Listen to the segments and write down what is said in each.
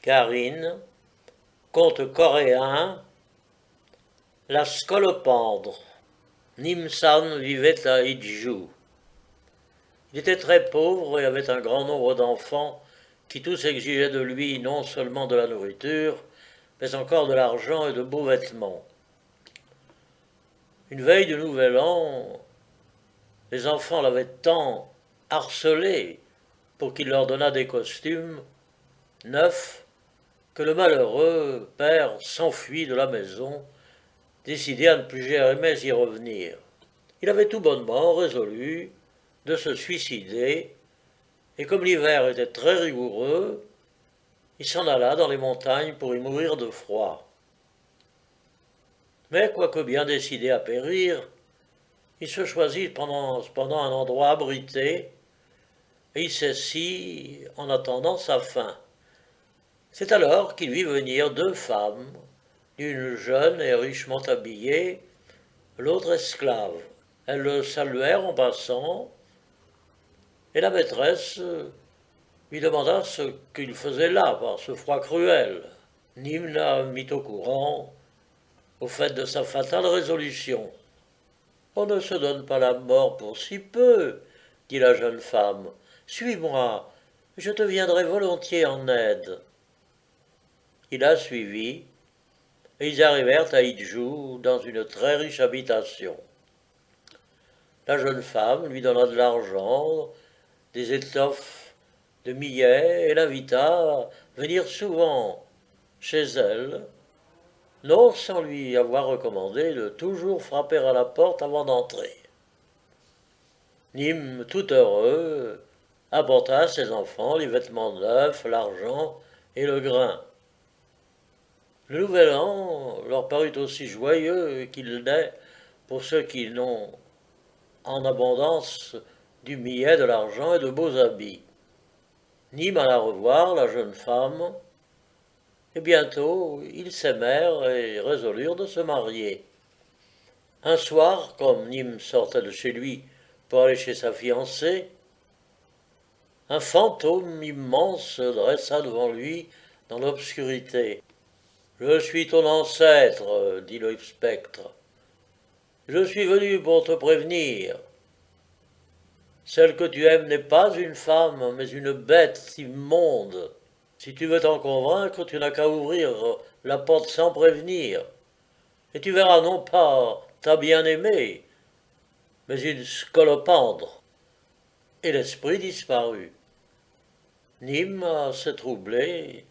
Karine, conte coréen, la scolopendre. Nimsan vivait à Hijou. Il était très pauvre et avait un grand nombre d'enfants qui tous exigeaient de lui non seulement de la nourriture, mais encore de l'argent et de beaux vêtements. Une veille de Nouvel An, les enfants l'avaient tant harcelé pour qu'il leur donnât des costumes neufs que le malheureux père s'enfuit de la maison, décidé à ne plus jamais y revenir. Il avait tout bonnement résolu de se suicider, et comme l'hiver était très rigoureux, il s'en alla dans les montagnes pour y mourir de froid. Mais quoique bien décidé à périr, il se choisit cependant un endroit abrité, et il s'assit en attendant sa fin. C'est alors qu'il vit venir deux femmes, l'une jeune et richement habillée, l'autre esclave. Elles le saluèrent en passant, et la maîtresse lui demanda ce qu'il faisait là par ce froid cruel. Nîmes la mit au courant, au fait de sa fatale résolution. On ne se donne pas la mort pour si peu, dit la jeune femme. Suis-moi, je te viendrai volontiers en aide. Il la suivit, et ils arrivèrent à Hijou, dans une très riche habitation. La jeune femme lui donna de l'argent, des étoffes de millet, et l'invita à venir souvent chez elle, non sans lui avoir recommandé de toujours frapper à la porte avant d'entrer. Nîmes, tout heureux, apporta à ses enfants les vêtements neufs, l'argent et le grain. Le nouvel an leur parut aussi joyeux qu'il n'est pour ceux qui n'ont en abondance du millet, de l'argent et de beaux habits. Nîmes alla revoir la jeune femme, et bientôt ils s'aimèrent et résolurent de se marier. Un soir, comme Nîmes sortait de chez lui pour aller chez sa fiancée, un fantôme immense se dressa devant lui dans l'obscurité. « Je suis ton ancêtre, dit le spectre. Je suis venu pour te prévenir. Celle que tu aimes n'est pas une femme, mais une bête immonde. Si tu veux t'en convaincre, tu n'as qu'à ouvrir la porte sans prévenir, et tu verras non pas ta bien-aimée, mais une scolopendre. » Et l'esprit disparut. Nîmes, assez troublé,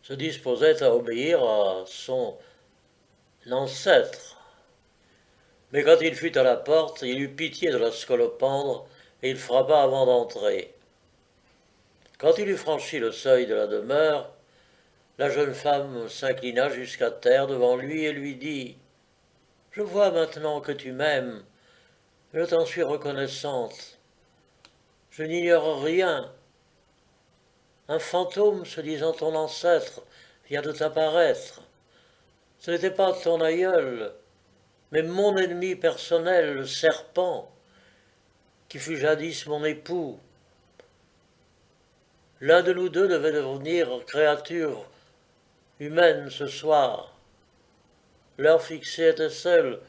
se disposait à obéir à son ancêtre. Mais quand il fut à la porte, il eut pitié de la scolopendre, et il frappa avant d'entrer. Quand il eut franchi le seuil de la demeure, la jeune femme s'inclina jusqu'à terre devant lui et lui dit « Je vois maintenant que tu m'aimes, je t'en suis reconnaissante. Je n'ignore rien. Un fantôme se disant ton ancêtre vient de t'apparaître. Ce n'était pas ton aïeul, mais mon ennemi personnel, le serpent, qui fut jadis mon époux. L'un de nous deux devait devenir créature humaine ce soir. L'heure fixée était seule,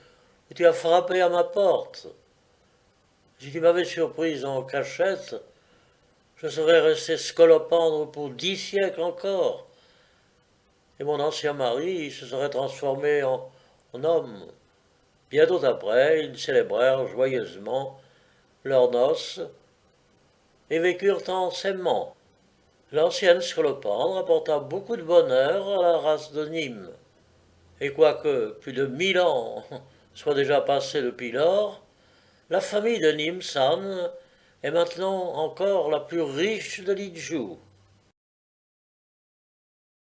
et tu as frappé à ma porte. Si tu m'avais surprise en cachette, je serais resté scolopendre pour 10 siècles encore, et mon ancien mari se serait transformé en homme. Bientôt après, ils célébrèrent joyeusement leurs noces et vécurent en s'aimant. L'ancienne scolopendre apporta beaucoup de bonheur à la race de Nîmes, et quoique plus de 1000 ans soient déjà passés depuis lors, la famille de Nimsan est maintenant encore la plus riche de l'Hijou.